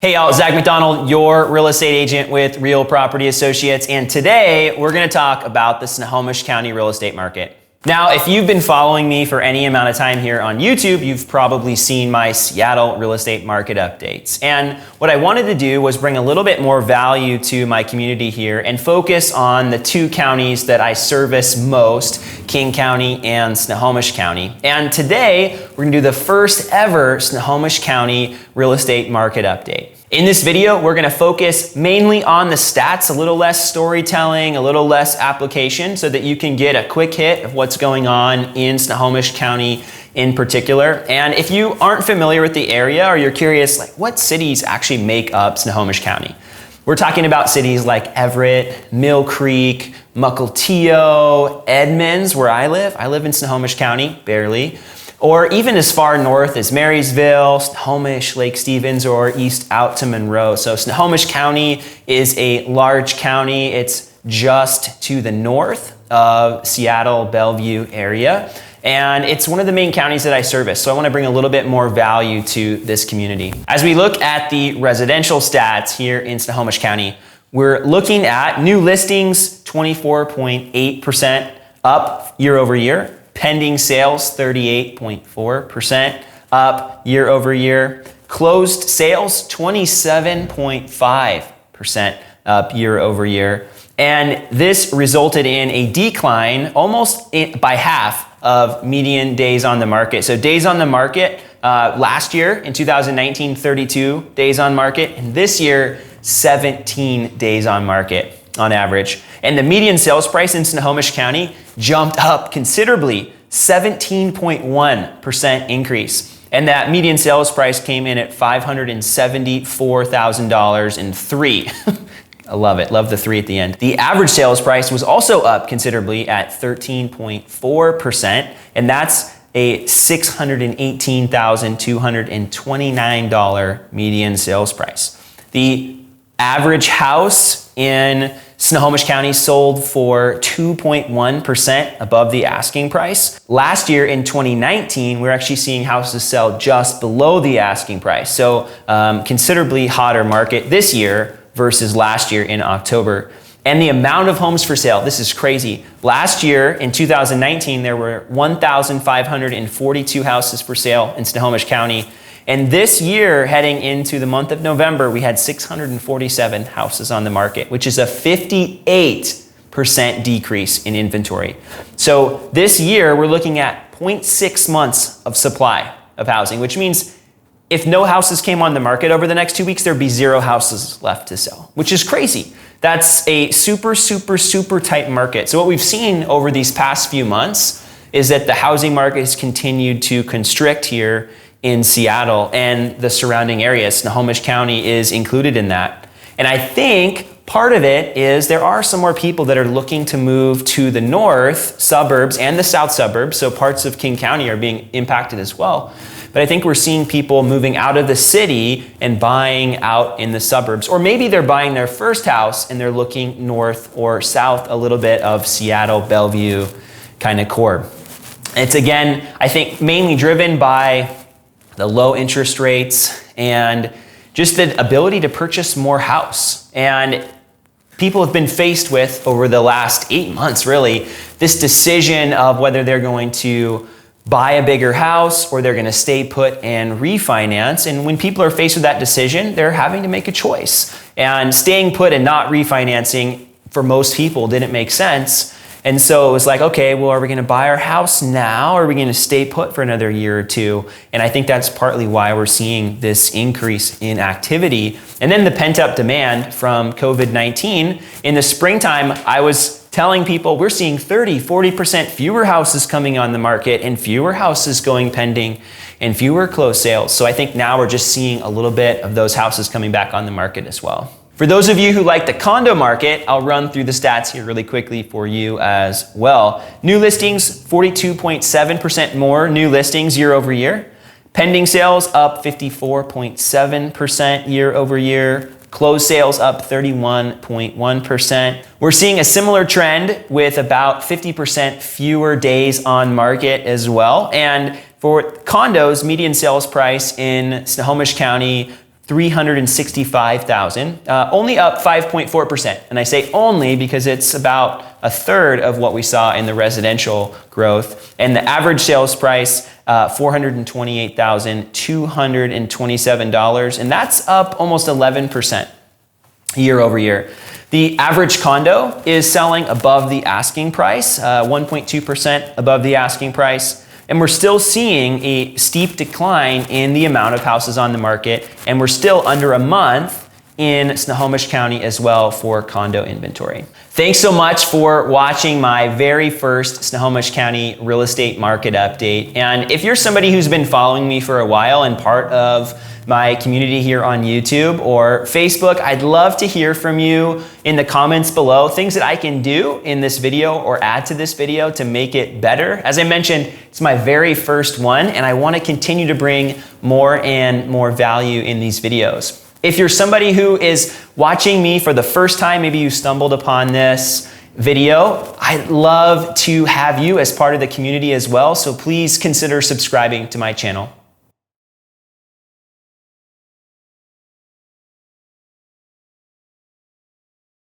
Hey y'all, Zach McDonald, your real estate agent with Real Property Associates, and today we're going to talk about the Snohomish County real estate market. Now, if you've been following me for any amount of time here on YouTube, you've probably seen my Seattle real estate market updates. And what I wanted to do was bring a little bit more value to my community here and focus on the two counties that I service most, King County and Snohomish County. And today, we're going to do the first ever Snohomish County real estate market update. In this video, we're gonna focus mainly on the stats, a little less storytelling, a little less application, so that you can get a quick hit of what's going on in Snohomish County in particular. And if you aren't familiar with the area or you're curious, like what cities actually make up Snohomish County? We're talking about cities like Everett, Mill Creek, Mukilteo, Edmonds, where I live. I live in Snohomish County, barely. Or even as far north as Marysville, Snohomish, Lake Stevens, or east out to Monroe. So Snohomish County is a large county. It's just to the north of Seattle, Bellevue area. And it's one of the main counties that I service. So I want to bring a little bit more value to this community. As we look at the residential stats here in Snohomish County, we're looking at new listings, 24.8% up year over year. Pending sales, 38.4% up year over year. Closed sales, 27.5% up year over year. And this resulted in a decline almost by half of median days on the market. So days on the market last year in 2019, 32 days on market. And this year, 17 days on market on average. And the median sales price in Snohomish County jumped up considerably, 17.1% increase. And that median sales price came in at $574,000 in three. I love it, love the three at the end. The average sales price was also up considerably at 13.4%, and that's a $618,229 median sales price. The average house in Snohomish County sold for 2.1% above the asking price. Last year in 2019, we're actually seeing houses sell just below the asking price. So considerably hotter market this year versus last year in October. And the amount of homes for sale, this is crazy. Last year in 2019, there were 1,542 houses for sale in Snohomish County. And this year, heading into the month of November, we had 647 houses on the market, which is a 58% decrease in inventory. So this year, we're looking at 0.6 months of supply of housing, which means if no houses came on the market over the next 2 weeks, there'd be 0 houses left to sell, which is crazy. That's a super, super, super tight market. So what we've seen over these past few months is that the housing market has continued to constrict here in Seattle and the surrounding areas. Snohomish County is included in that. And I think part of it is there are some more people that are looking to move to the north suburbs and the south suburbs, so parts of King County are being impacted as well. But I think we're seeing people moving out of the city and buying out in the suburbs. Or maybe they're buying their first house and they're looking north or south a little bit of Seattle, Bellevue kind of core. It's again, I think mainly driven by the low interest rates and just the ability to purchase more house. And people have been faced with, over the last 8 months really, this decision of whether they're going to buy a bigger house or they're gonna stay put and refinance. And when people are faced with that decision, they're having to make a choice. And staying put and not refinancing for most people didn't make sense. And so it was like, okay, well, are we gonna buy our house now or are we gonna stay put for another year or two? And I think that's partly why we're seeing this increase in activity. And then the pent-up demand from COVID-19. In the springtime, I was telling people we're seeing 30-40% fewer houses coming on the market and fewer houses going pending and fewer closed sales. So I think now we're just seeing a little bit of those houses coming back on the market as well. For those of you who like the condo market, I'll run through the stats here really quickly for you as well. New listings, 42.7% more new listings year over year. Pending sales up 54.7% year over year. Closed sales up 31.1%. We're seeing a similar trend with about 50% fewer days on market as well. And for condos, median sales price in Snohomish County 365,000, only up 5.4%. And I say only because it's about a third of what we saw in the residential growth. And the average sales price, $428,227, and that's up almost 11% year over year. The average condo is selling above the asking price, 1.2% above the asking price. And we're still seeing a steep decline in the amount of houses on the market, and we're still under a month in Snohomish County as well for condo inventory. Thanks so much for watching my very first Snohomish County real estate market update. And if you're somebody who's been following me for a while and part of my community here on YouTube or Facebook, I'd love to hear from you in the comments below, things that I can do in this video or add to this video to make it better. As I mentioned, it's my very first one, and I want to continue to bring more and more value in these videos. If you're somebody who is watching me for the first time, maybe you stumbled upon this video, I'd love to have you as part of the community as well, so please consider subscribing to my channel.